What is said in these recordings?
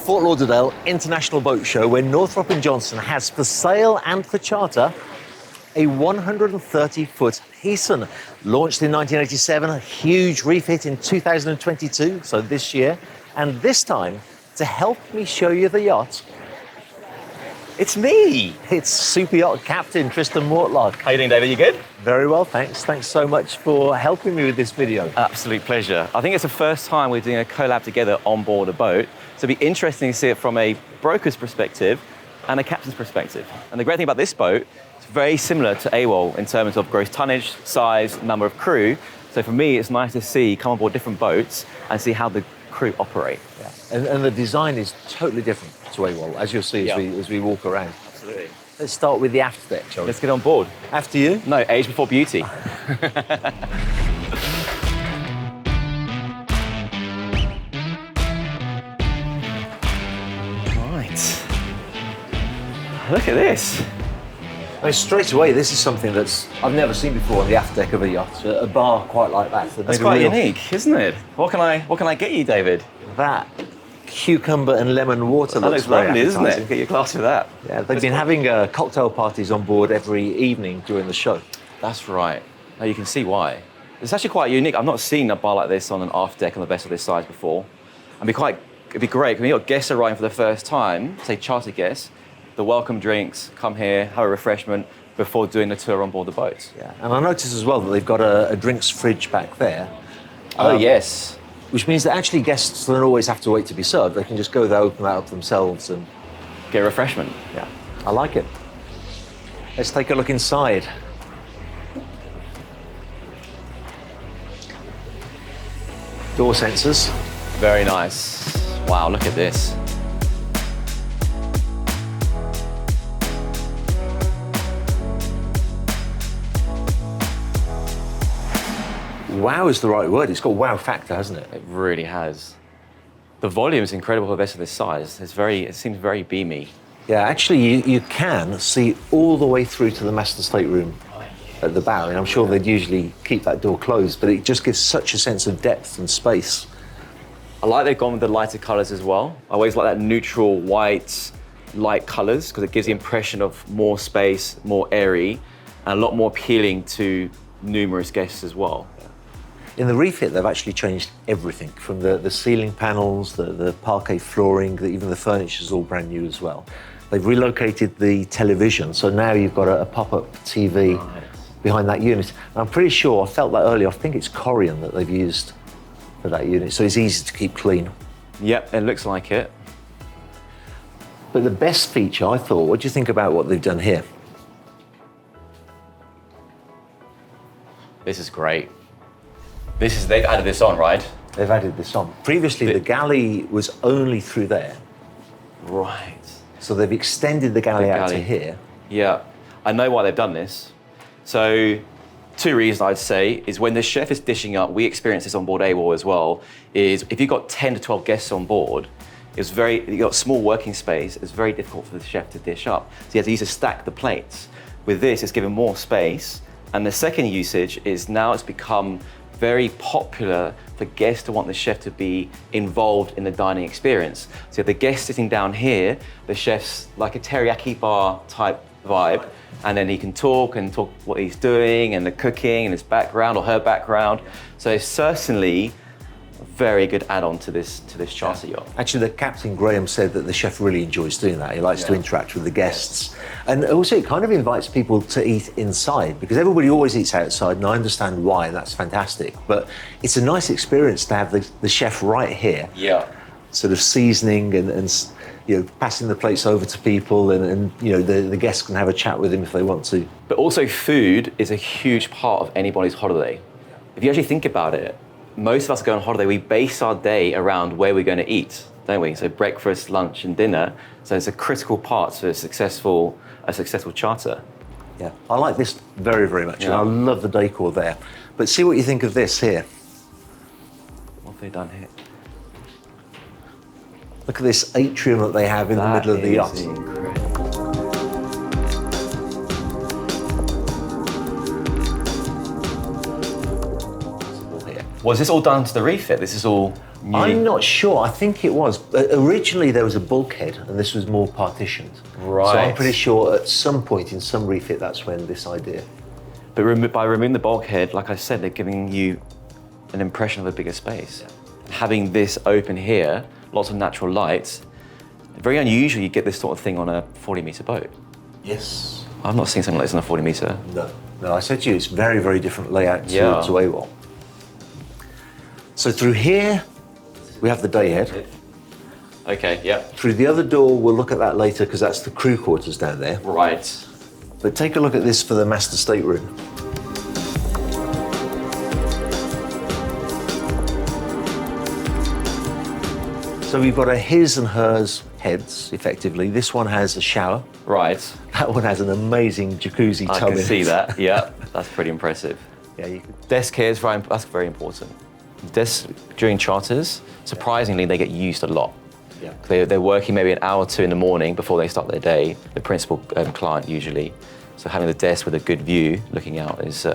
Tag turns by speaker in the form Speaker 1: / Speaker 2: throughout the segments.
Speaker 1: Fort Lauderdale International Boat Show, where Northrop & Johnson has for sale and for charter a 130-foot Heesen. Launched in 1987, a huge refit in 2022, so this year. And this time, to help me show you the yacht, it's me. It's Superyacht Captain Tristan Mortlock.
Speaker 2: How you doing, David? You good?
Speaker 1: Very well, thanks. Thanks so much for helping me with this video.
Speaker 2: Absolute pleasure. I think it's the first time we're doing a collab together on board a boat. So it'll be interesting to see it from a broker's perspective and a captain's perspective. And the great thing about this boat, it's very similar to AWOL in terms of gross tonnage, size, number of crew. So for me, it's nice to come on board different boats and see how the crew operate.
Speaker 1: Yeah. And the design is totally different to AWOL, as you'll see as we walk around.
Speaker 2: Absolutely.
Speaker 1: Let's start with the aft deck, shall we?
Speaker 2: Let's get on board.
Speaker 1: After you?
Speaker 2: No, age before beauty. Right. Look at this.
Speaker 1: I mean, straight away, this is something I've never seen before on the aft deck of a yacht. A bar quite like that.
Speaker 2: That's quite unique, isn't it? What can I get you, David?
Speaker 1: That cucumber and lemon water looks very
Speaker 2: lovely, isn't
Speaker 1: appetizing.
Speaker 2: it? Get your glass of that.
Speaker 1: Yeah, they've been having cocktail parties on board every evening during the show.
Speaker 2: That's right. Now you can see why. It's actually quite unique. I've not seen a bar like this on an aft deck on a vessel this size before. It'd be great when you've got guests arriving for the first time, say charter guests, the welcome drinks, come here, have a refreshment before doing the tour on board the boat.
Speaker 1: Yeah, and I noticed as well that they've got a drinks fridge back there.
Speaker 2: Oh, yes.
Speaker 1: Which means that actually guests don't always have to wait to be served. They can just go there, open that up themselves and
Speaker 2: get a refreshment.
Speaker 1: Yeah, I like it. Let's take a look inside. Door sensors.
Speaker 2: Very nice. Wow, look at this.
Speaker 1: Wow is the right word. It's got wow factor, hasn't it?
Speaker 2: It really has. The volume is incredible for a vessel this size. It seems very beamy.
Speaker 1: Yeah, actually, you can see all the way through to the master stateroom at the bow. And I'm sure they'd usually keep that door closed, but it just gives such a sense of depth and space.
Speaker 2: I like they've gone with the lighter colours as well. I always like that neutral white, light colours because it gives the impression of more space, more airy, and a lot more appealing to numerous guests as well.
Speaker 1: In the refit, they've actually changed everything, from the ceiling panels, the parquet flooring, even the furniture is all brand new as well. They've relocated the television, so now you've got a pop-up TV behind that unit. And I'm pretty sure, I felt that earlier, I think it's Corian that they've used for that unit, so it's easy to keep clean.
Speaker 2: Yep, it looks like it.
Speaker 1: But the best feature, I thought, what do you think about what they've done here?
Speaker 2: This is great. They've added this on, right?
Speaker 1: They've added this on. Previously, the galley was only through there.
Speaker 2: Right.
Speaker 1: So they've extended the galley out to here.
Speaker 2: Yeah, I know why they've done this. So, two reasons I'd say is when the chef is dishing up, we experience this on board AWOL as well, is if you've got 10 to 12 guests on board, you've got small working space, it's very difficult for the chef to dish up. So you have to use to stack the plates. With this, it's given more space. And the second usage is now it's become very popular for guests to want the chef to be involved in the dining experience. So the guest sitting down here, the chef's like a teriyaki bar type vibe, and then he can talk what he's doing and the cooking and his background or her background. So it's certainly a very good add-on to this charter yacht.
Speaker 1: Actually, the Captain Graham said that the chef really enjoys doing that. He likes to interact with the guests. And also, it kind of invites people to eat inside, because everybody always eats outside, and I understand why, and that's fantastic. But it's a nice experience to have the chef right here, sort of seasoning and passing the plates over to people, and the guests can have a chat with him if they want to.
Speaker 2: But also, food is a huge part of anybody's holiday. If you actually think about it, most of us go on holiday, we base our day around where we're going to eat, don't we? So breakfast, lunch, and dinner. So it's a critical part to a successful charter.
Speaker 1: Yeah, I like this very, very much, and I love the decor there. But see what you think of this here.
Speaker 2: What have they done here?
Speaker 1: Look at this atrium that they have in the middle of the yacht.
Speaker 2: Incredible. Was this all done to the refit? This is all
Speaker 1: I'm not sure. I think it was. Originally, there was a bulkhead, and this was more partitioned.
Speaker 2: Right.
Speaker 1: So I'm pretty sure at some point in some refit, that's when this idea.
Speaker 2: But by removing the bulkhead, like I said, they're giving you an impression of a bigger space. Yeah. Having this open here, lots of natural light, very unusual you get this sort of thing on a 40-meter boat.
Speaker 1: Yes.
Speaker 2: I've not seen something like this on a 40-meter.
Speaker 1: No, I said to you, it's very, very different layout to AWOL. So through here, we have the day head.
Speaker 2: Okay, yeah.
Speaker 1: Through the other door, we'll look at that later because that's the crew quarters down there.
Speaker 2: Right.
Speaker 1: But take a look at this for the master stateroom. So we've got a his and hers heads, effectively. This one has a shower.
Speaker 2: Right.
Speaker 1: That one has an amazing jacuzzi tub.
Speaker 2: I can see that, yeah. That's pretty impressive.
Speaker 1: Yeah, you could.
Speaker 2: Desk here is that's very important. Desks during charters, surprisingly, they get used a lot.
Speaker 1: Yeah.
Speaker 2: They're working maybe an hour or two in the morning before they start their day, the principal client usually. So having the desk with a good view looking out is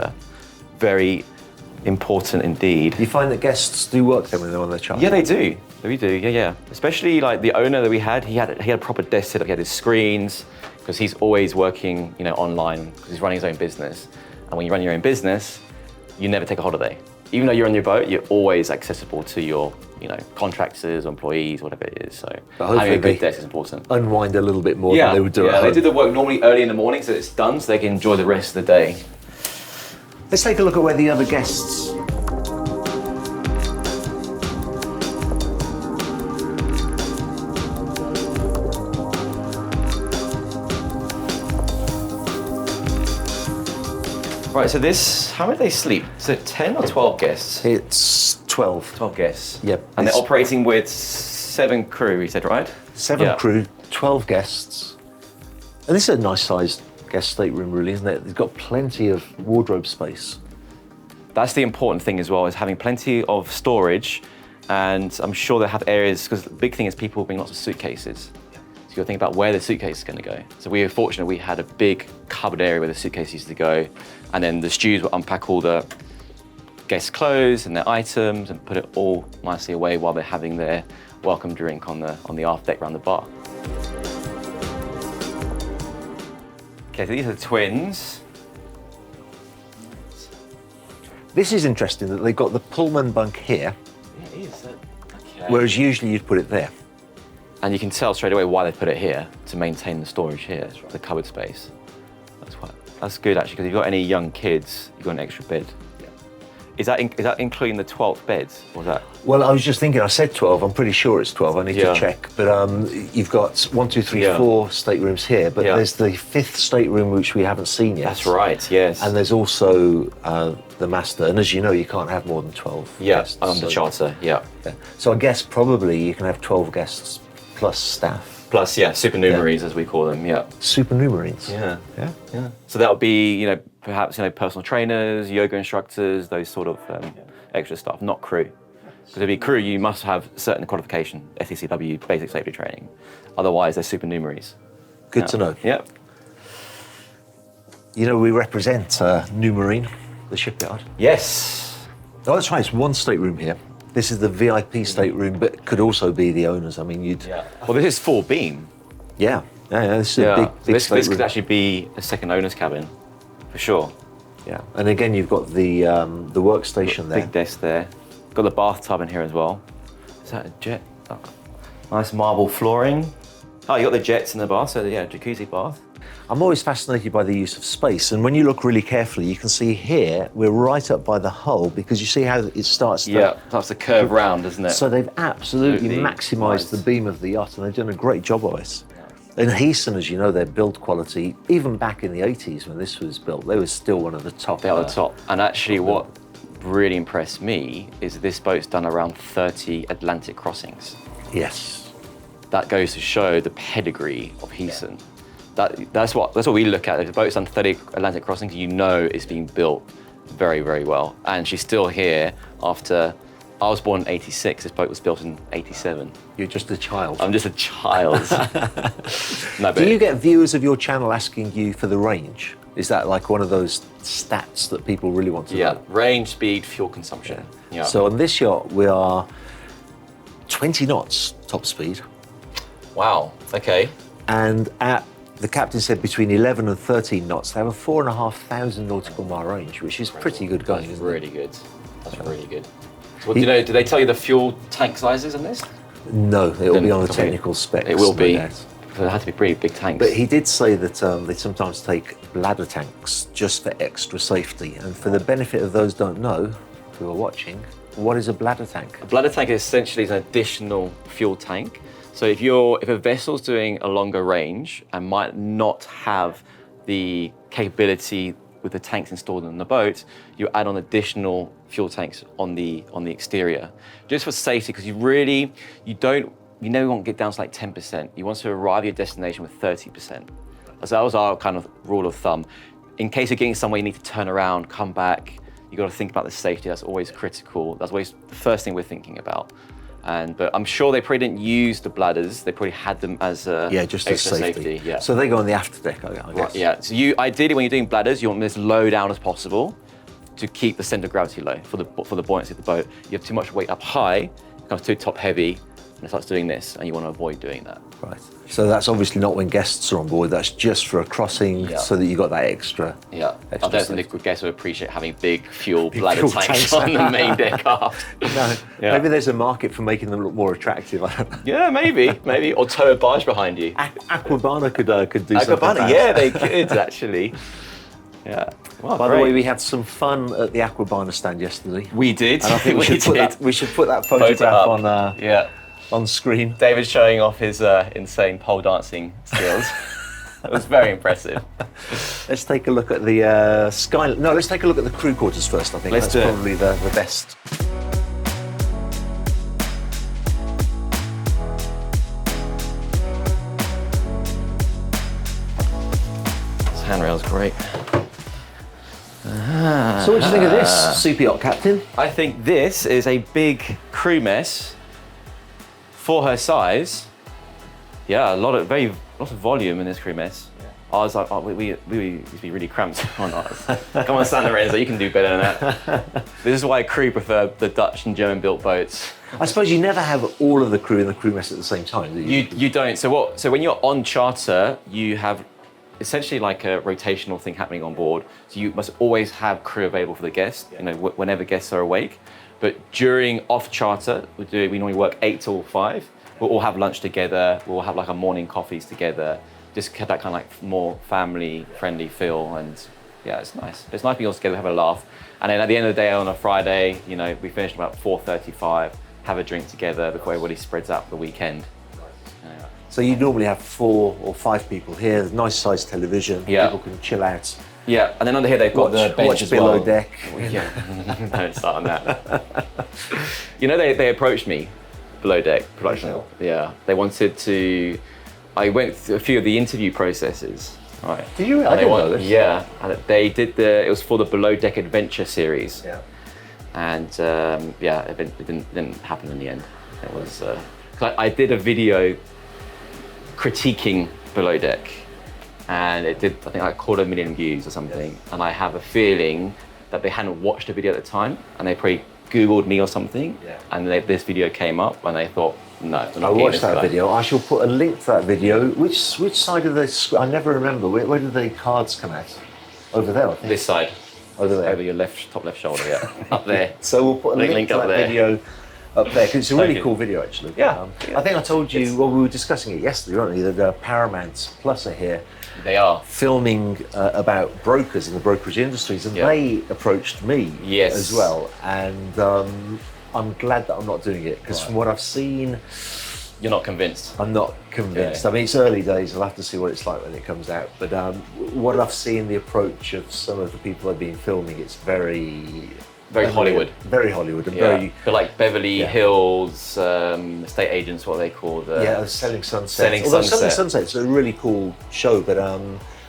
Speaker 2: very important indeed.
Speaker 1: Do you find that guests do work there when they're on their charter?
Speaker 2: Yeah, they do. We do, yeah. Especially like the owner that we had, he had a proper desk set up. He had his screens because he's always working, online because he's running his own business. And when you run your own business, you never take a holiday. Even though you're on your boat, you're always accessible to your, contractors, employees, whatever it is. So having a good desk is important.
Speaker 1: Unwind a little bit more than they would do at home.
Speaker 2: They do the work normally early in the morning, so it's done, so they can enjoy the rest of the day.
Speaker 1: Let's take a look at where the other guests.
Speaker 2: Right, so how many do they sleep? So 10 or 12 guests?
Speaker 1: It's 12.
Speaker 2: 12 guests.
Speaker 1: Yep.
Speaker 2: And they're operating with 7 crew, you said, right?
Speaker 1: 7 crew, 12 guests. And this is a nice sized guest stateroom, really, isn't it? They've got plenty of wardrobe space.
Speaker 2: That's the important thing as well, is having plenty of storage. And I'm sure they have areas, because the big thing is people bring lots of suitcases. So you'll think about where the suitcase is going to go. So we were fortunate we had a big cupboard area where the suitcase used to go. And then the stewards would unpack all the guests' clothes and their items and put it all nicely away while they're having their welcome drink on the aft deck around the bar. Okay, so these are the twins.
Speaker 1: This is interesting that they've got the Pullman bunk here,
Speaker 2: Yeah, it is. Okay.
Speaker 1: whereas usually you'd put it there.
Speaker 2: And you can tell straight away why they put it here, to maintain the storage here, the cupboard space. That's good actually, because if you've got any young kids, you've got an extra bed.
Speaker 1: Yeah.
Speaker 2: Is that including the 12th beds, or is that?
Speaker 1: Well, I was just thinking, I said 12, I'm pretty sure it's 12, I need to check. But you've got 1, 2, 3, 4 staterooms here, but there's the 5th stateroom which we haven't seen yet.
Speaker 2: That's right, yes.
Speaker 1: And there's also the master, and as you know, you can't have more than 12 guests.
Speaker 2: On the charter, yeah.
Speaker 1: So I guess probably you can have 12 guests plus staff.
Speaker 2: Plus, supernumeraries as we call them,
Speaker 1: Supernumeraries.
Speaker 2: Yeah. So that would be, perhaps, personal trainers, yoga instructors, those sort of extra stuff, not crew. Because to be crew, you must have certain qualification, SECW, basic safety training. Otherwise, they're supernumeraries.
Speaker 1: Good to know.
Speaker 2: Yep.
Speaker 1: We represent New Marine, the shipyard.
Speaker 2: Yes.
Speaker 1: Oh, that's right, it's one stateroom here. This is the VIP stateroom, but could also be the owners. I mean, you'd...
Speaker 2: Yeah. Well, this is 4 beam.
Speaker 1: Yeah, this is a big
Speaker 2: this
Speaker 1: stateroom.
Speaker 2: could actually be a second owner's cabin, for sure.
Speaker 1: Yeah, and again, you've got the workstation there.
Speaker 2: Big desk there. Got the bathtub in here as well. Is that a jet? Oh, nice marble flooring. Oh, you got the jets in the bath, so yeah, jacuzzi bath.
Speaker 1: I'm always fascinated by the use of space, and when you look really carefully, you can see here, we're right up by the hull, because you see how it starts to...
Speaker 2: starts to curve round, doesn't it?
Speaker 1: So they've absolutely maximised the beam of the yacht, and they've done a great job of it. And Heesen, as you know, their build quality, even back in the 80s when this was built, they were still one of the top.
Speaker 2: They are the top. And actually what really impressed me is this boat's done around 30 Atlantic crossings.
Speaker 1: Yes.
Speaker 2: That goes to show the pedigree of Heesen. That's what we look at. If the boat's done 30 Atlantic crossings, it's being built very, very well. And she's still here after, I was born in 86, this boat was built in 87.
Speaker 1: You're just a child.
Speaker 2: I'm just a child.
Speaker 1: Do you get viewers of your channel asking you for the range? Is that like one of those stats that people really want to know?
Speaker 2: Range, speed, fuel consumption. Yeah.
Speaker 1: So on this yacht, we are 20 knots top speed.
Speaker 2: Wow. Okay.
Speaker 1: And the captain said between 11 and 13 knots, they have a 4,500 nautical mile range, which is pretty good going.
Speaker 2: That's really good. That's really good. Well, do they tell you the fuel tank sizes on this?
Speaker 1: No, it will be on the technical specs.
Speaker 2: It will be.
Speaker 1: No doubt.
Speaker 2: They have to be pretty big tanks.
Speaker 1: But he did say that they sometimes take bladder tanks just for extra safety. And for the benefit of those who don't know, who are watching, what is a bladder tank?
Speaker 2: A bladder tank is essentially an additional fuel tank. So if a vessel's doing a longer range and might not have the capability with the tanks installed on the boat, you add on additional fuel tanks on the exterior, just for safety, because you never want to get down to like 10%. You want to arrive at your destination with 30%. So that was our kind of rule of thumb. In case you're getting somewhere, you need to turn around, come back. You got to think about the safety. That's always critical. That's always the first thing we're thinking about. But I'm sure they probably didn't use the bladders. They probably had them as
Speaker 1: just as safety.
Speaker 2: Yeah.
Speaker 1: So they go on the afterdeck, I guess.
Speaker 2: Right, yeah. So ideally, when you're doing bladders, you want them as low down as possible to keep the center of gravity low for the buoyancy of the boat. You have too much weight up high, it becomes too top heavy, and it starts doing this, and you want to avoid doing that.
Speaker 1: Right. So that's obviously not when guests are on board. That's just for a crossing, so that you got that extra.
Speaker 2: Yeah. I don't think the guests would appreciate having big bladder
Speaker 1: fuel
Speaker 2: tanks on the main deck aft.
Speaker 1: No. Yeah. Maybe there's a market for making them look more attractive.
Speaker 2: Yeah, maybe. Or tow a barge behind you.
Speaker 1: Aquabana could do something.
Speaker 2: Aquabana, yeah, they could actually. Yeah. Well,
Speaker 1: By the way, we had some fun at the Aquabana stand yesterday.
Speaker 2: We did.
Speaker 1: And I think we should put that photograph on screen.
Speaker 2: David's showing off his insane pole dancing skills. It was very impressive.
Speaker 1: Let's take a look at the sky. No, let's take a look at the crew quarters first. I think that's probably the best.
Speaker 2: This handrail's great.
Speaker 1: So what do you think of this, Superyacht captain?
Speaker 2: I think this is a big crew mess for her size. Yeah, a lot of volume in this crew mess. Yeah. I was like, we used to be really cramped on ours. Come on, San Lorenzo, you can do better than that. This is why crew prefer the Dutch and German built boats.
Speaker 1: I suppose you never have all of the crew in the crew mess at the same time, do you?
Speaker 2: You don't. So when you're on charter, you have essentially like a rotational thing happening on board. So you must always have crew available for the guests, whenever guests are awake. But during off charter, we normally work 8 till 5. We'll all have lunch together. We'll have like our morning coffees together. Just get that kind of like more family friendly feel. And yeah, it's nice. It's nice being all together, have a laugh. And then at the end of the day on a Friday, we finish about 4:35, have a drink together before everybody spreads out for the weekend.
Speaker 1: So you normally have 4 or 5 people here, nice sized television, people can chill out.
Speaker 2: Yeah, and then under here they've got the bench as well.
Speaker 1: Below deck.
Speaker 2: Yeah, don't start on that. They approached me, Below Deck production. Yeah, they wanted to. I went through a few of the interview processes. Right.
Speaker 1: Did you? I didn't know this.
Speaker 2: Yeah, and they did it was for the Below Deck Adventure series.
Speaker 1: Yeah.
Speaker 2: And it didn't happen in the end. It was. I did a video critiquing Below Deck, and it did, I think, like 250,000 views or something. And I have a feeling that they hadn't watched the video at the time, and they probably Googled me or something, and this video came up, and they thought, no, we're not.
Speaker 1: I watched that video. I shall put a link to that video. Which side of the screen? I never remember. Where did the cards come out? Over there, I think.
Speaker 2: This side.
Speaker 1: Over there.
Speaker 2: Over your top left shoulder, yeah. Up there.
Speaker 1: So we'll put a link to that video up there, because it's a really cool video, actually.
Speaker 2: Yeah.
Speaker 1: I think I told you, we were discussing it yesterday, weren't we, that Paramount Plus are here.
Speaker 2: They are.
Speaker 1: Filming about brokers in the brokerage industries, and they approached me as well. And I'm glad that I'm not doing it, because from what I've seen...
Speaker 2: You're not convinced?
Speaker 1: I'm not convinced. I mean, it's early days. I'll have to see what it's like when it comes out. But what I've seen, the approach of some of the people I've been filming, it's very
Speaker 2: Hollywood.
Speaker 1: Very Hollywood. And very...
Speaker 2: But like Beverly Hills, estate agents, what they call the...
Speaker 1: Selling Sunset. Selling Sunset's a really cool show, but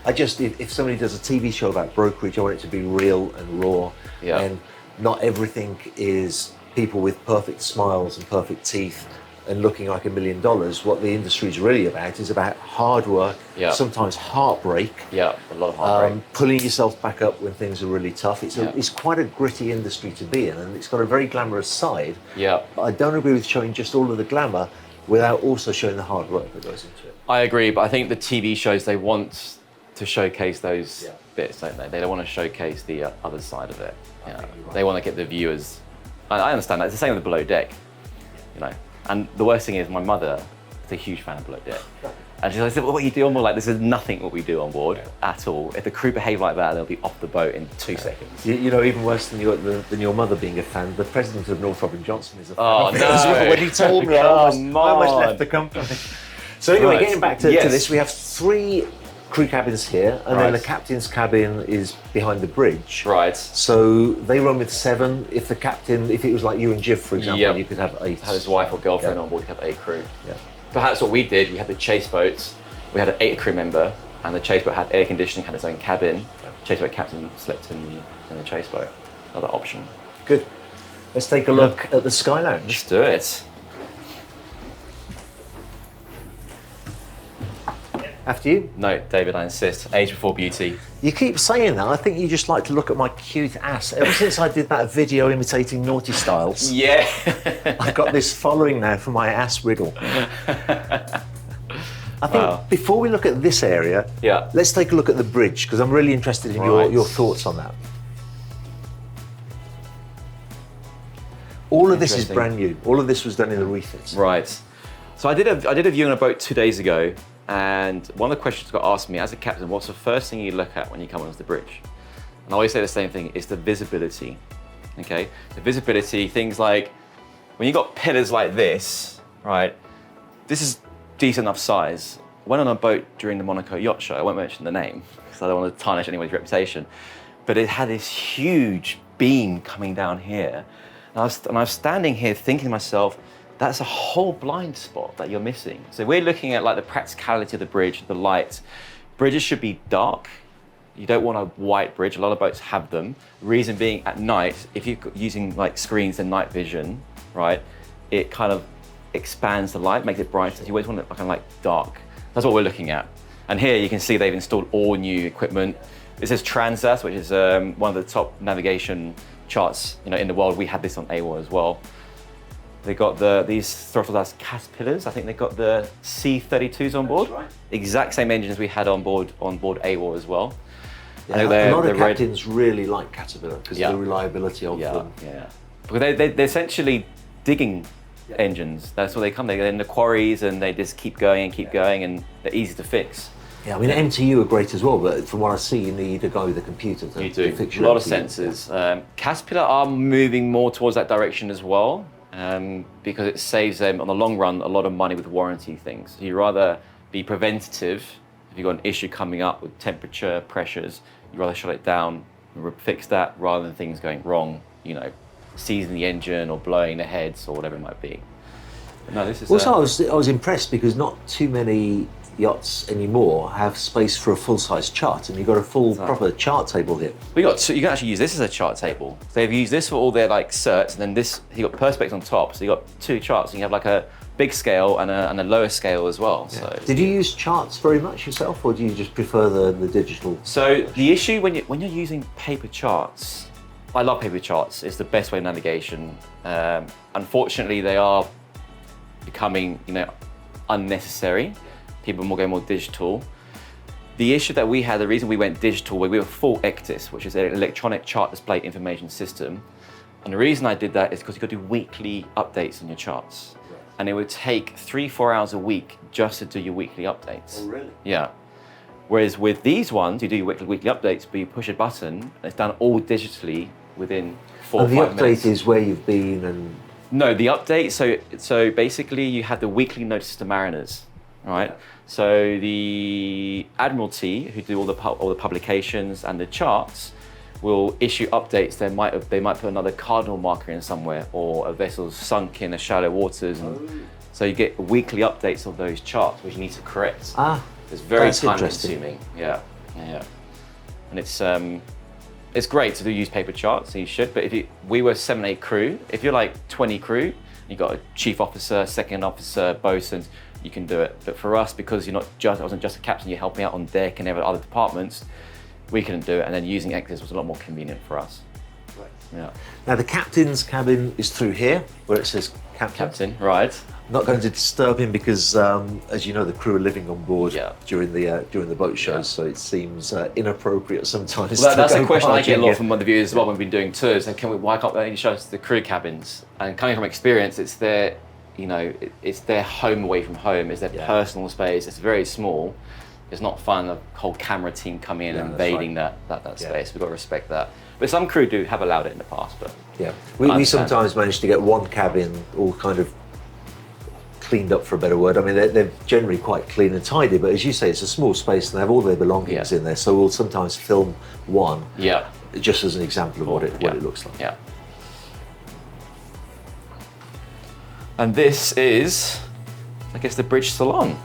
Speaker 1: if somebody does a TV show about brokerage, I want it to be real and raw. Yeah. And not everything is people with perfect smiles and perfect teeth and looking like $1 million. What the industry is really about is about hard work, sometimes heartbreak.
Speaker 2: Yeah, a lot of heartbreak.
Speaker 1: Pulling yourself back up when things are really tough. It's quite a gritty industry to be in, and it's got a very glamorous side.
Speaker 2: Yeah.
Speaker 1: But I don't agree with showing just all of the glamour without also showing the hard work that goes into it.
Speaker 2: I agree, but I think the TV shows, they want to showcase those bits, don't they? They don't want to showcase the other side of it. Right. They want to get the viewers. I understand that. It's the same with Below Deck, you know. And the worst thing is, my mother is a huge fan of Below Deck. And she's like, well, what you do on board? Like, this is nothing what we do on board at all. If the crew behave like that, they'll be off the boat in 2 seconds.
Speaker 1: You know, even worse than your mother being a fan, the president of Northrop & Johnson is a fan.
Speaker 2: Oh,
Speaker 1: of it
Speaker 2: no.
Speaker 1: as well. When he told me, I almost left the company. So anyway, getting back to this, we have 3 crew cabins here, and then the captain's cabin is behind the bridge.
Speaker 2: Right.
Speaker 1: So they run with 7. If it was like you and Jiv, for example, you could have 8.
Speaker 2: Had his wife or girlfriend on board, you could have 8 crew.
Speaker 1: Yeah.
Speaker 2: Perhaps what we did, we had the chase boats. We had an 8 crew member, and the chase boat had air conditioning, had its own cabin. The chase boat captain slept in the chase boat. Another option.
Speaker 1: Good. Let's take a look at the Sky Lounge.
Speaker 2: Let's do it.
Speaker 1: After you?
Speaker 2: No, David, I insist. Age before beauty.
Speaker 1: You keep saying that. I think you just like to look at my cute ass. Ever since I did that video imitating Naughty Styles,
Speaker 2: yeah,
Speaker 1: I've got this following now for my ass wriggle. I think before we look at this area, let's take a look at the bridge, because I'm really interested in your thoughts on that. All of this is brand new. All of this was done in the refits.
Speaker 2: Right. So I did a view on a boat 2 days ago, and one of the questions got asked me as a captain, what's the first thing you look at when you come onto the bridge? And I always say the same thing, it's the visibility, okay? The visibility, things like, when you got pillars like this, right? This is decent enough size. I went on a boat during the Monaco Yacht Show, I won't mention the name, because I don't want to tarnish anyone's reputation, but it had this huge beam coming down here. And I was standing here thinking to myself, that's a whole blind spot that you're missing. So we're looking at like the practicality of the bridge, the light. Bridges should be dark. You don't want a white bridge. A lot of boats have them. Reason being, at night, if you're using like screens and night vision, right, it kind of expands the light, makes it brighter. You always want it kind of like dark. That's what we're looking at. And here you can see they've installed all new equipment. This is Transat, which is one of the top navigation charts, you know, in the world. We had this on AWOL as well. They got these throttle as cast pillars. I think they got the C32s on board. That's right. Exact same engines we had on board AWOL as well.
Speaker 1: Yeah, a lot of captains really like Caterpillar because of the reliability of them.
Speaker 2: Yeah, because they're essentially digging engines. That's where they come. They're in the quarries and they just keep going and keep going, and they're easy to fix.
Speaker 1: Yeah, I mean, MTU are great as well, but from what I see, you need a guy with a computer to fix your
Speaker 2: a lot of sensors. Caterpillar are moving more towards that direction as well. Because it saves them, on the long run, a lot of money with warranty things. So you rather be preventative. If you've got an issue coming up with temperature, pressures, you rather shut it down, fix that, rather than things going wrong, you know, seizing the engine or blowing the heads or whatever it might be. But no, this is
Speaker 1: also, I was impressed because not too many yachts anymore have space for a full-size chart, and you've got a full proper chart table here.
Speaker 2: You can actually use this as a chart table. So they've used this for all their like certs, and then this, you got perspex on top, so you got 2 charts, and you have like a big scale and a lower scale as well. Yeah. So
Speaker 1: did you use charts very much yourself, or do you just prefer the digital?
Speaker 2: So the issue when you're using paper charts, I love paper charts. It's the best way of navigation. Unfortunately, they are becoming, you know, unnecessary. People are going more digital. The issue that we had, the reason we went digital, we were full ECDIS, which is an electronic chart display information system. And the reason I did that is because you got to do weekly updates on your charts. Right. And it would take 3-4 hours a week just to do your weekly updates.
Speaker 1: Oh, really?
Speaker 2: Yeah. Whereas with these ones, you do your weekly updates, but you push a button, and it's done all digitally within 4 or 5 minutes.
Speaker 1: And the update is where you've been and...
Speaker 2: No, the update, so basically you have the weekly notice to mariners, right? Yeah. So the Admiralty, who do all the publications and the charts, will issue updates. They might put another cardinal marker in somewhere, or a vessel's sunk in the shallow waters, and so you get weekly updates of those charts, which you need to correct. It's very time consuming. Yeah. And it's great to use paper charts, so you should. But we were 7-8 crew. If you're like 20 crew, you've got a chief officer, second officer, bosun, you can do it. But for us, because I wasn't just a captain, you're helping out on deck and every other departments, we couldn't do it. And then using exits was a lot more convenient for us.
Speaker 1: Right.
Speaker 2: Yeah.
Speaker 1: Now the captain's cabin is through here, where it says captain.
Speaker 2: Captain, right.
Speaker 1: I'm not going to disturb him because, as you know, the crew are living on board during the boat shows, so it seems inappropriate sometimes.
Speaker 2: Well, that's a question I get a lot
Speaker 1: here.
Speaker 2: from the viewers as well when we've been doing tours. Like, why can't they show us the crew cabins? And coming from experience, it's their, it's their home away from home. It's their personal space. It's very small. It's not fun. The whole camera team coming in and invading that space. We've got to respect that. But some crew have allowed it in the past. But
Speaker 1: we sometimes manage to get one cabin all kind of cleaned up, for a better word. I mean, they're generally quite clean and tidy, but as you say, it's a small space and they have all their belongings in there. So we'll sometimes film one, just as an example of what it looks like.
Speaker 2: Yeah. And this is, I guess, the bridge salon.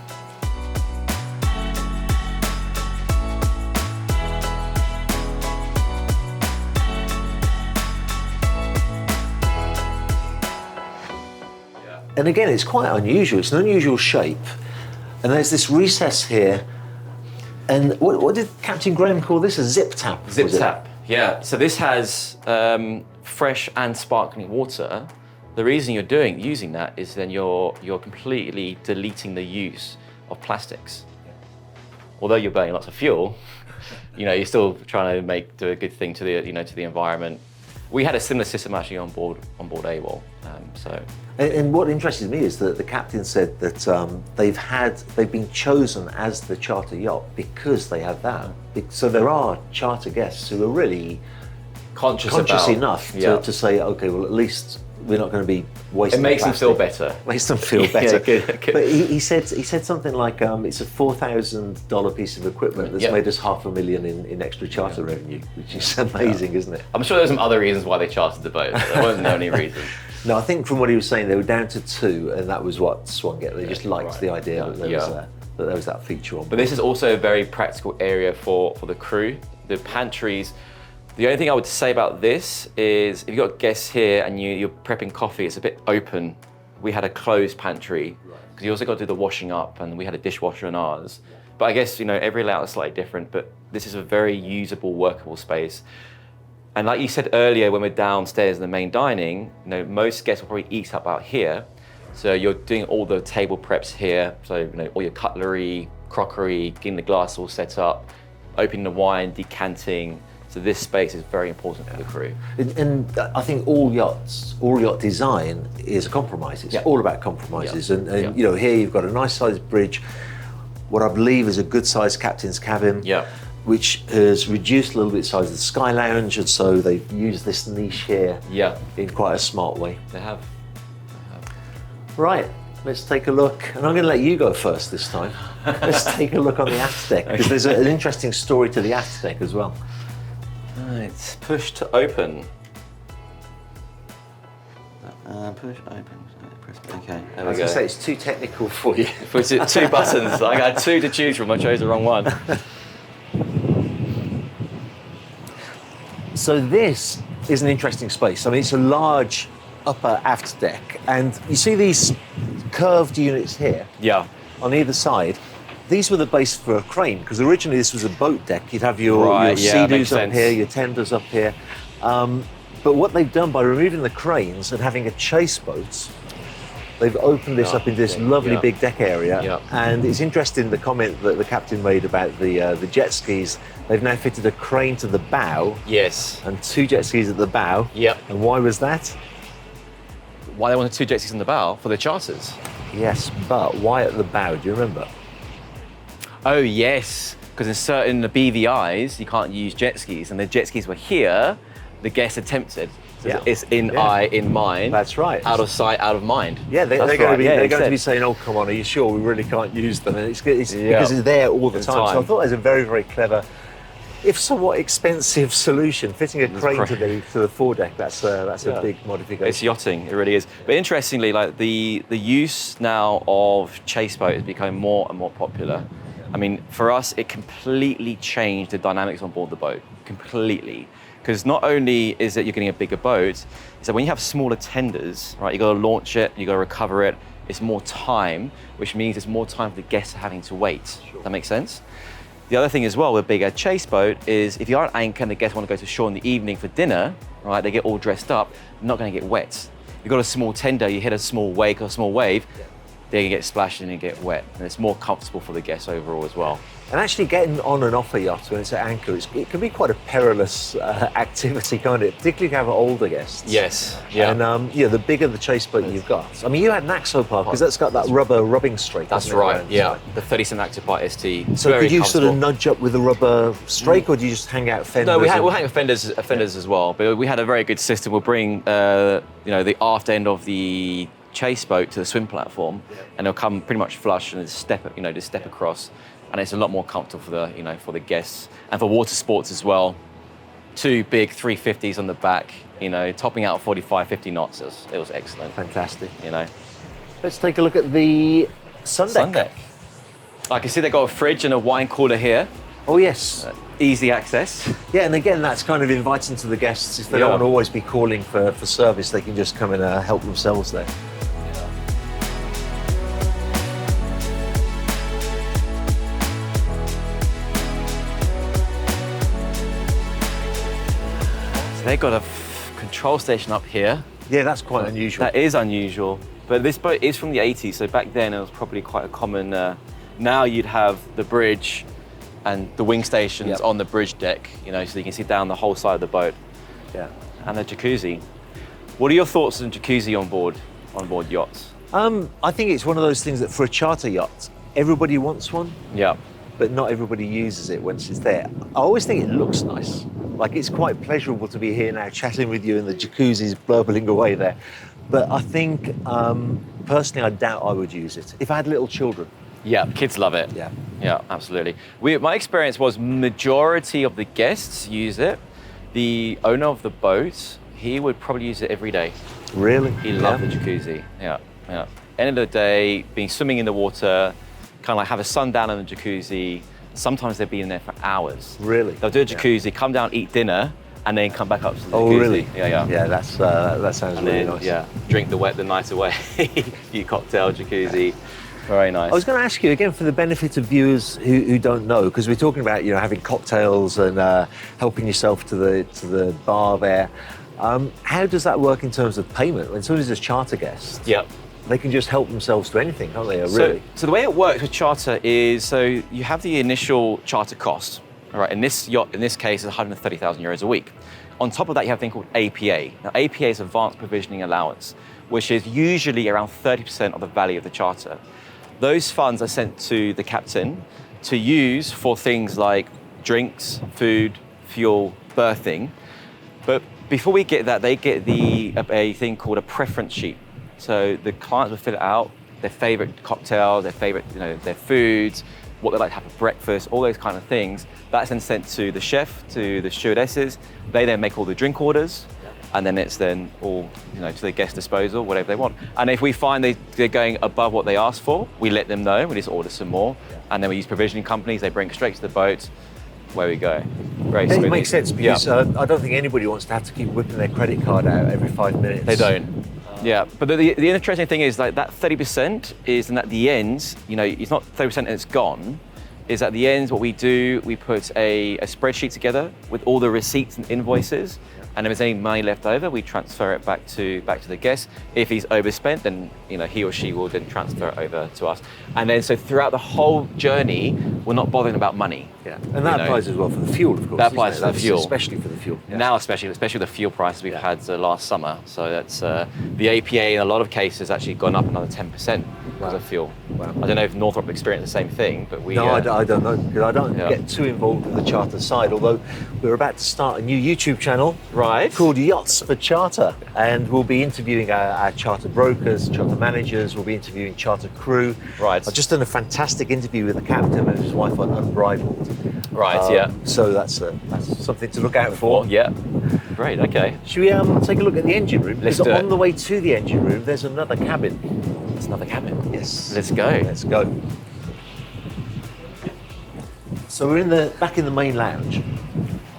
Speaker 1: And again, it's quite unusual. It's an unusual shape. And there's this recess here. And what did Captain Graham call this? A zip tap?
Speaker 2: Zip tap, yeah. So this has fresh and sparkling water. The reason you're using that is then you're completely deleting the use of plastics. Although you're burning lots of fuel, you're still trying to do a good thing to the to the environment. We had a similar system actually on board AWOL.
Speaker 1: And what interested me is that the captain said that they've been chosen as the charter yacht because they have that. So there are charter guests who are really conscious enough to say, okay, well, at least we're not going to be wasting.
Speaker 2: It makes
Speaker 1: plastic.
Speaker 2: them feel better.
Speaker 1: Makes them feel better.
Speaker 2: Good.
Speaker 1: But he said something like it's a $4,000 piece of equipment that's made us $500,000 in extra charter revenue, which is amazing, isn't it?
Speaker 2: I'm sure there's some other reasons why they chartered the boat. There wasn't the only reason.
Speaker 1: No, I think from what he was saying, they were down to 2, and that was what Swan get. They just liked the idea that there was that feature on board.
Speaker 2: But this is also a very practical area for the crew. The pantries. The only thing I would say about this is if you've got guests here and you're prepping coffee, it's a bit open. We had a closed pantry because you also got to do the washing up, and we had a dishwasher in ours. But I guess every layout is slightly different, but this is a very usable, workable space. And like you said earlier, when we're downstairs in the main dining, most guests will probably eat up out here. So you're doing all the table preps here. So all your cutlery, crockery, getting the glass all set up, opening the wine, decanting. So this space is very important for the crew.
Speaker 1: And I think all yacht design is a compromise. It's all about compromises. And here you've got a nice sized bridge, what I believe is a good sized captain's cabin. Which has reduced a little bit the size of the Sky Lounge, and so they've used this niche here in quite a smart way.
Speaker 2: They have.
Speaker 1: Right, let's take a look. And I'm going to let you go first this time. Let's take a look on the aft deck, because there's an interesting story to the aft deck as well.
Speaker 2: Right, push to open. Push open. Okay, there we go.
Speaker 1: As I say, it's too technical for you.
Speaker 2: Push it 2 buttons. I got 2 to choose from. I chose the wrong one.
Speaker 1: So this is an interesting space. I mean, it's a large upper aft deck, and you see these curved units here on either side. These were the base for a crane, because originally this was a boat deck. You'd have your sea-doos up here, your tenders up here. But what they've done by removing the cranes and having a chase boat, they've opened this up into this lovely big deck area. And it's interesting the comment that the captain made about the jet skis. They've now fitted a crane to the bow.
Speaker 2: Yes.
Speaker 1: And 2 jet skis at the bow. And why was that?
Speaker 2: Why they wanted 2 jet skis in the bow? For the charters.
Speaker 1: Yes, but why at the bow? Do you remember?
Speaker 2: Oh, yes. Because in certain BVIs, you can't use jet skis. And the jet skis were here, the guests attempted. So it's in eye, in mind.
Speaker 1: That's right.
Speaker 2: Out of sight, out of mind.
Speaker 1: Yeah, they're going to be saying, "Oh, come on, are you sure we really can't use them?" And it's because it's there all the time. So I thought it was a very, very clever, if somewhat expensive solution. Fitting a crane to the foredeck. That's a big modification.
Speaker 2: It's yachting. It really is. But interestingly, like the use now of chase boat is becoming more and more popular. I mean, for us, it completely changed the dynamics on board the boat. Completely. Because not only is it you're getting a bigger boat, is that when you have smaller tenders, right, you got to launch it, you got to recover it. It's more time, which means it's more time for the guests having to wait. Sure. That makes sense? The other thing as well with a bigger chase boat is if you're at anchor and the guests want to go to shore in the evening for dinner, right, they get all dressed up, they're not going to get wet. You've got a small tender, you hit a small wake or a small wave, they're going to get splashed and you get wet. And it's more comfortable for the guests overall as well.
Speaker 1: And actually getting on and off a yacht when it's at anchor, it can be quite a perilous activity, can't it? Particularly if you have older guests.
Speaker 2: Yes. Yeah.
Speaker 1: And the bigger the chase boat you've got. I mean, you had an Axopar because that's got that rubber rubbing strake.
Speaker 2: That's right. Yeah. The 30-cent Axopar ST.
Speaker 1: So could you sort of nudge up with a rubber strake, or do you just hang out fenders?
Speaker 2: No, we'll hang fenders as well. But we had a very good system. We'll bring the aft end of the chase boat to the swim platform, and they'll come pretty much flush and just step across. And it's a lot more comfortable for the guests and for water sports as well. 2 big 350s on the back, topping out 45, 50 knots. It was excellent.
Speaker 1: Fantastic.
Speaker 2: Let's
Speaker 1: take a look at the sun deck.
Speaker 2: I can see they've got a fridge and a wine cooler here.
Speaker 1: Oh yes.
Speaker 2: Easy access.
Speaker 1: Yeah, and again, that's kind of inviting to the guests. If they don't want to always be calling for service, they can just come and help themselves there.
Speaker 2: They've got a control station up here.
Speaker 1: Yeah, that's quite unusual.
Speaker 2: That is unusual. But this boat is from the 80s, so back then it was probably quite a common... now you'd have the bridge and the wing stations on the bridge deck, so you can see down the whole side of the boat.
Speaker 1: Yeah.
Speaker 2: And the jacuzzi. What are your thoughts on jacuzzi on board yachts?
Speaker 1: I think it's one of those things that for a charter yacht, everybody wants one.
Speaker 2: Yeah.
Speaker 1: But not everybody uses it once it's there. I always think it looks nice. Like, it's quite pleasurable to be here now chatting with you and the jacuzzi's burbling away there. But I think, personally, I doubt I would use it if I had little children.
Speaker 2: Yeah, kids love it. Yeah, absolutely. My experience was majority of the guests use it. The owner of the boat, he would probably use it every day.
Speaker 1: Really?
Speaker 2: He loved the jacuzzi. Yeah. End of the day, being swimming in the water, kind of like have a sundown in the jacuzzi. Sometimes they'll be in there for hours.
Speaker 1: Really?
Speaker 2: They'll do a jacuzzi, come down, eat dinner, and then come back up to the jacuzzi.
Speaker 1: Oh, really?
Speaker 2: Yeah.
Speaker 1: Yeah, that sounds really nice.
Speaker 2: Yeah, drink the night away. Few cocktail, jacuzzi. Very nice.
Speaker 1: I was going to ask you again for the benefit of viewers who don't know, because we're talking about having cocktails and helping yourself to the bar there. How does that work in terms of payment? When somebody's a charter guest, they can just help themselves to anything, can't they? Really?
Speaker 2: So the way it works with charter is you have the initial charter cost. All right, in this yacht, in this case, is 130,000 euros a week. On top of that, you have a thing called APA. Now, APA is Advanced Provisioning Allowance, which is usually around 30% of the value of the charter. Those funds are sent to the captain to use for things like drinks, food, fuel, berthing. But before we get that, they get a thing called a preference sheet. So the clients will fill it out, their favorite cocktails, their favorite, their foods, what they like to have for breakfast, all those kind of things. That's then sent to the chef, to the stewardesses. They then make all the drink orders, and then it's then all, to the guest disposal, whatever they want. And if we find they're going above what they asked for, we let them know, we just order some more. And then we use provisioning companies, they bring it straight to the boat, away we go. Very smoothly.
Speaker 1: It makes sense because I don't think anybody wants to have to keep whipping their credit card out every 5 minutes.
Speaker 2: They don't. Yeah, but the interesting thing is like that 30% is, and at the end, it's not 30% and it's gone. Is at the end what we do, we put a spreadsheet together with all the receipts and invoices, and if there's any money left over, we transfer it back to the guest. If he's overspent, then he or she will then transfer it over to us. And then so throughout the whole journey, we're not bothering about money.
Speaker 1: Yeah, and that applies as well for the fuel, of course.
Speaker 2: That applies to the fuel,
Speaker 1: especially for the fuel. Yeah.
Speaker 2: Now, especially the fuel prices we've had last summer. So that's the APA in a lot of cases actually gone up another 10% because of fuel. Wow. I don't know if Northrop experienced the same thing, but we.
Speaker 1: No, I don't know because I don't get too involved with the charter side. Although we're about to start a new YouTube channel, called Yachts for Charter, and we'll be interviewing our charter brokers, charter managers. We'll be interviewing charter crew.
Speaker 2: Right.
Speaker 1: I've just done a fantastic interview with the captain and his wife on Unbridled.
Speaker 2: Right.
Speaker 1: So that's something to look out for.
Speaker 2: Yeah. Great. Okay.
Speaker 1: Should we take a look at the engine room?
Speaker 2: Let's do it.
Speaker 1: On the way to the engine room, there's another cabin.
Speaker 2: There's another cabin.
Speaker 1: Yes.
Speaker 2: Let's go.
Speaker 1: Let's go. So we're back in the main lounge.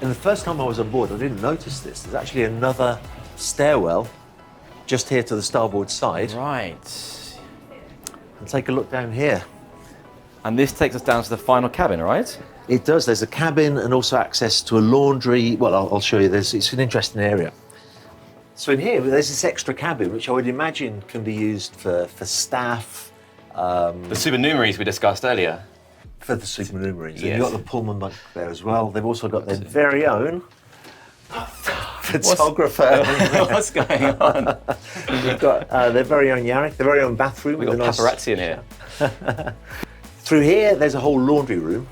Speaker 1: And And the first time I was on board, I didn't notice this. There's actually another stairwell just here to the starboard side.
Speaker 2: Right.
Speaker 1: And take a look down here.
Speaker 2: And this takes us down to the final cabin, right?
Speaker 1: It does. There's a cabin and also access to a laundry. Well, I'll show you this. It's an interesting area. So in here, there's this extra cabin, which I would imagine can be used for staff.
Speaker 2: The supernumeraries we discussed earlier.
Speaker 1: For the supernumeraries.
Speaker 2: Yes.
Speaker 1: And you've got the Pullman bunk there as well. They've also got their very own photographer.
Speaker 2: What's going on?
Speaker 1: You've got their very own Yacht, their very own bathroom.
Speaker 2: We've got paparazzi in here.
Speaker 1: Through here, there's a whole laundry room.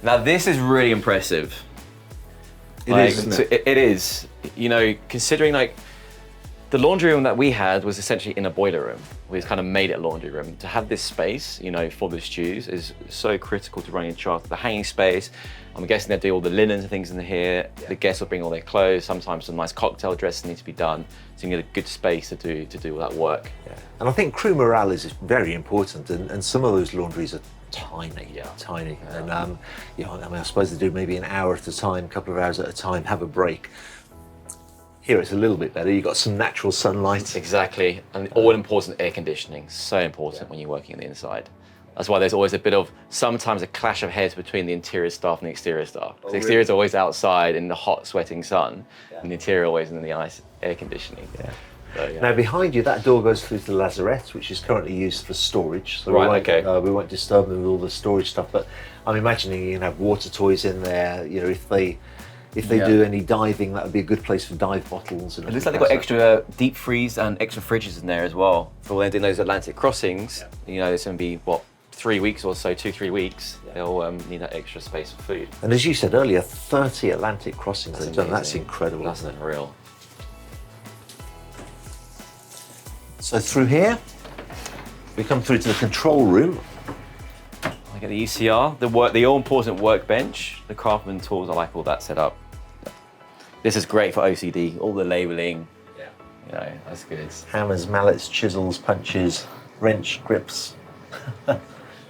Speaker 2: Now this is really impressive.
Speaker 1: It is, isn't it?
Speaker 2: It is. You know, considering like the laundry room that we had was essentially in a boiler room. We kind of made it a laundry room. To have this space, you know, for the stews is so critical to running a chart. The hanging space, I'm guessing they do all the linens and things in here. Yeah. The guests will bring all their clothes. Sometimes some nice cocktail dresses need to be done. So you get a good space to do all that work.
Speaker 1: Yeah. And I think crew morale is very important. And some of those laundries are tiny, tiny. And you know, I mean, I suppose they do maybe an hour at a time, a couple of hours at a time, have a break. Here it's a little bit better. You've got some natural sunlight.
Speaker 2: Exactly, and all-important air conditioning. So important when you're working on the inside. That's why there's always a bit of, sometimes a clash of heads between the interior staff and the exterior staff. The exterior is always outside in the hot, sweating sun, and the interior always in the nice air conditioning.
Speaker 1: Yeah.
Speaker 2: So, yeah.
Speaker 1: Now behind you, that door goes through to the lazarette, which is currently used for storage. So we won't disturb them with all the storage stuff, but I'm imagining you can have water toys in there. You know, if they do any diving, that would be a good place for dive bottles. And
Speaker 2: it looks like they've got extra deep freeze and extra fridges in there as well. For when they're doing those Atlantic crossings, you know, there's going to be, 3 weeks or so, 2-3 weeks, they'll need that extra space for food.
Speaker 1: And as you said earlier, 30 Atlantic crossings they've done. That's incredible.
Speaker 2: That's unreal.
Speaker 1: So through here, we come through to the control room.
Speaker 2: I get the ECR, the all-important workbench, the craftsman tools. I like all that set up. This is great for OCD, all the labeling. Yeah. You know, that's good.
Speaker 1: Hammers, mallets, chisels, punches, wrench, grips.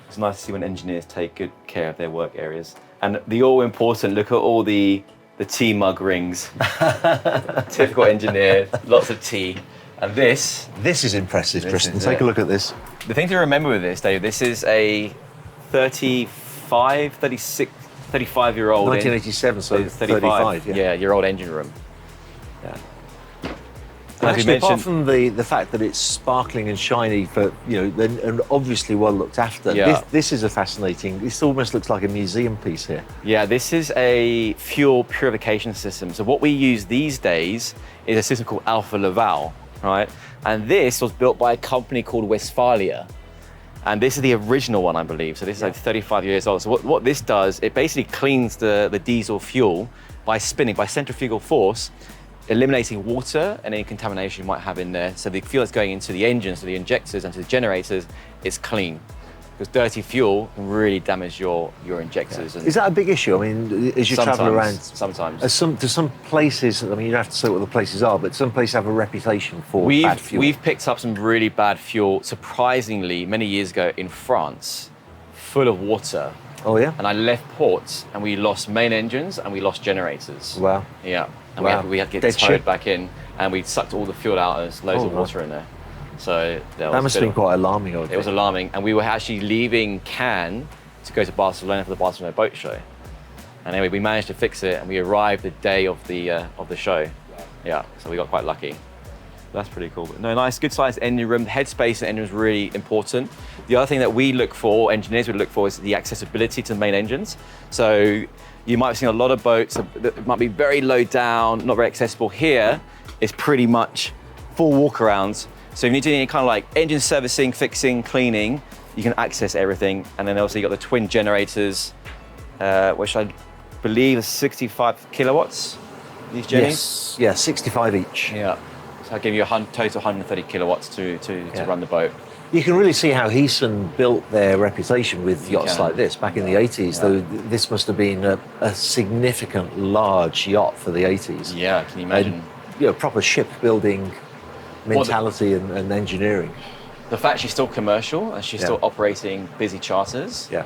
Speaker 2: It's nice to see when engineers take good care of their work areas. And the all-important, look at all the tea mug rings. Typical engineer, lots of tea. And this
Speaker 1: is impressive, Tristan. Take a look at this.
Speaker 2: The thing to remember with this, Dave, this is a 35-year-old.
Speaker 1: 1987, so 35,
Speaker 2: yeah, year old engine room. Yeah.
Speaker 1: And actually, apart from the fact that it's sparkling and shiny for, you know, and obviously well looked after, this is a fascinating, this almost looks like a museum piece here. Yeah,
Speaker 2: this is a fuel purification system. So what we use these days is a system called Alfa Laval, right? And this was built by a company called Westphalia. And this is the original one, I believe. So this is like 35 years old. So what this does, it basically cleans the diesel fuel by spinning, by centrifugal force, eliminating water and any contamination you might have in there. So the fuel that's going into the engines, to the injectors and to the generators is clean. Because dirty fuel can really damage your injectors.
Speaker 1: Yeah. Is that a big issue? I mean, as you travel around?
Speaker 2: Sometimes.
Speaker 1: To some places, I mean, you don't have to say what the places are, but some places have a reputation for bad fuel.
Speaker 2: We've picked up some really bad fuel, surprisingly, many years ago in France, full of water.
Speaker 1: Oh, yeah?
Speaker 2: And I left ports, and we lost main engines, and we lost generators.
Speaker 1: Wow.
Speaker 2: Yeah. And we had to get towed back in, and we sucked all the fuel out, and there's loads of water in there. So that
Speaker 1: must have been quite alarming.
Speaker 2: It was alarming, and we were actually leaving Cannes to go to Barcelona for the Barcelona boat show. And anyway, we managed to fix it, and we arrived the day of the show. Yeah, so we got quite lucky. That's pretty cool. But no, nice, good-sized engine room. The headspace in the engine is really important. The other thing that we look for, engineers would look for, is the accessibility to the main engines. So you might have seen a lot of boats that might be very low down, not very accessible. Here is pretty much full walkarounds. So if you need to do any kind of like engine servicing, fixing, cleaning, you can access everything. And then also you got the twin generators, which I believe is 65 kilowatts, these jennies?
Speaker 1: Yes, yeah, 65 each.
Speaker 2: Yeah, so I'll give you a total 130 kilowatts to run the boat.
Speaker 1: You can really see how Heesen built their reputation with yachts like this back in the 80s, though this must have been a significant, large yacht for the 80s.
Speaker 2: Yeah, can you imagine?
Speaker 1: And, you know, proper shipbuilding mentality and engineering.
Speaker 2: The fact she's still commercial and she's still operating busy charters.
Speaker 1: Yeah.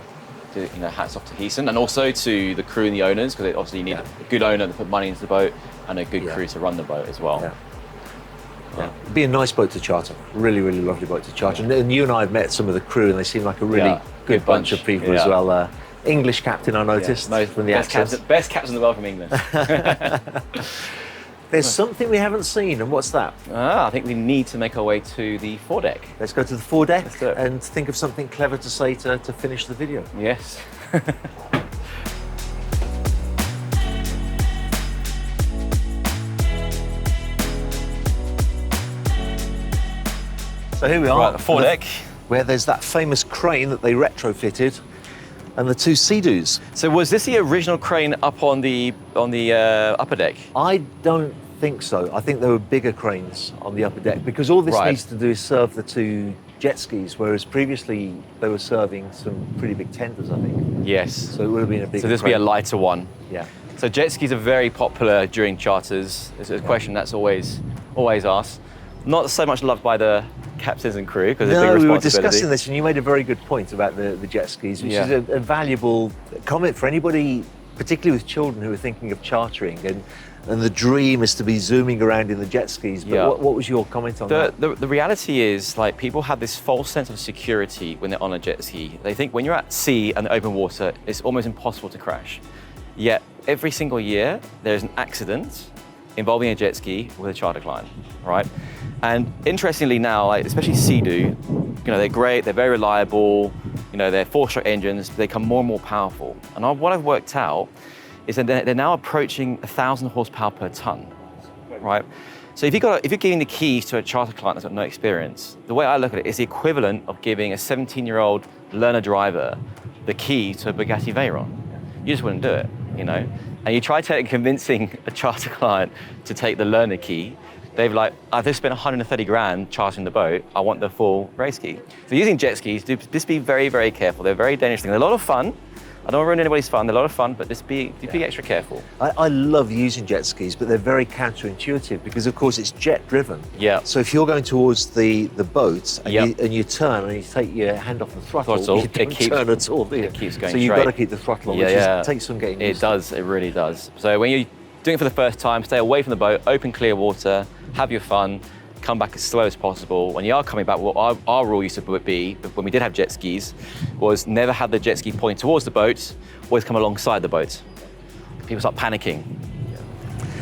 Speaker 2: hats off to Heesen and also to the crew and the owners, because obviously you need a good owner to put money into the boat and a good crew to run the boat as well.
Speaker 1: Yeah. It'd be a nice boat to charter. Really, really lovely boat to charter. And you and I have met some of the crew, and they seem like a really good bunch of people as well. English captain, I noticed from the accent.
Speaker 2: Best captain in the world from England.
Speaker 1: There's something we haven't seen, and what's that?
Speaker 2: I think we need to make our way to the foredeck.
Speaker 1: Let's go to the foredeck and think of something clever to say to finish the video.
Speaker 2: Yes.
Speaker 1: So here we are,
Speaker 2: right, the foredeck,
Speaker 1: where there's that famous crane that they retrofitted, and the two sea-doos.
Speaker 2: So was this the original crane up on the upper deck?
Speaker 1: I don't think so. I think there were bigger cranes on the upper deck, because all this needs to do is serve the two jet skis, whereas previously they were serving some pretty big tenders, I think.
Speaker 2: Yes.
Speaker 1: So it would have been a bigger
Speaker 2: So this would be a lighter one.
Speaker 1: Yeah.
Speaker 2: So jet skis are very popular during charters. It's a question that's always asked. Not so much loved by the captains and crew, because it's a big responsibility.
Speaker 1: We were discussing this, and you made a very good point about the jet skis, which is a valuable comment for anybody, particularly with children who are thinking of chartering, and the dream is to be zooming around in the jet skis. But what was your comment on that?
Speaker 2: The reality is, like, people have this false sense of security when they're on a jet ski. They think when you're at sea and open water, it's almost impossible to crash. Yet every single year, there's an accident involving a jet ski with a charter client, right? And interestingly now, like, especially Sea-Doo, they're great, they're very reliable, they're 4-stroke engines, they become more and more powerful. And what I've worked out is that they're now approaching 1,000 horsepower per ton, right? So if you're giving the keys to a charter client that's got no experience, the way I look at it is the equivalent of giving a 17-year-old learner driver the key to a Bugatti Veyron. You just wouldn't do it, And you try convincing a charter client to take the learner key, they've I've just spent 130 grand chartering the boat, I want the full race key. So using jet skis, just be very, very careful. They're very dangerous things. They're a lot of fun. I don't want to ruin anybody's fun. They're a lot of fun, but just be extra careful.
Speaker 1: I love using jet skis, but they're very counterintuitive because, of course, it's jet driven.
Speaker 2: Yeah.
Speaker 1: So if you're going towards the boat and you turn and you take your hand off the throttle, you don't turn at all, do you?
Speaker 2: It keeps going
Speaker 1: so you've
Speaker 2: straight.
Speaker 1: got to keep the throttle on, which takes some getting used to.
Speaker 2: It does. It really does. So when you're doing it for the first time, stay away from the boat, open, clear water, have your fun, come back as slow as possible. When you are coming back, what our rule used to be, when we did have jet skis, was never have the jet ski point towards the boat, always come alongside the boat. People start panicking.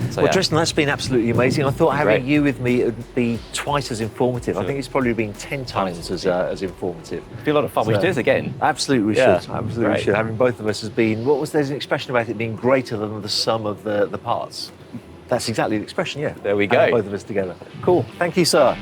Speaker 2: So,
Speaker 1: Tristan, that's been absolutely amazing. I thought having you with me would be twice as informative. I think it's probably been 10 times as informative.
Speaker 2: It'd be a lot of fun. We should do this again.
Speaker 1: Absolutely, we should. Absolutely, we should. Having both of us has been, there's an expression about it being greater than the sum of the parts. That's exactly the expression,
Speaker 2: There we go.
Speaker 1: Both of us together. Cool. Thank you, sir.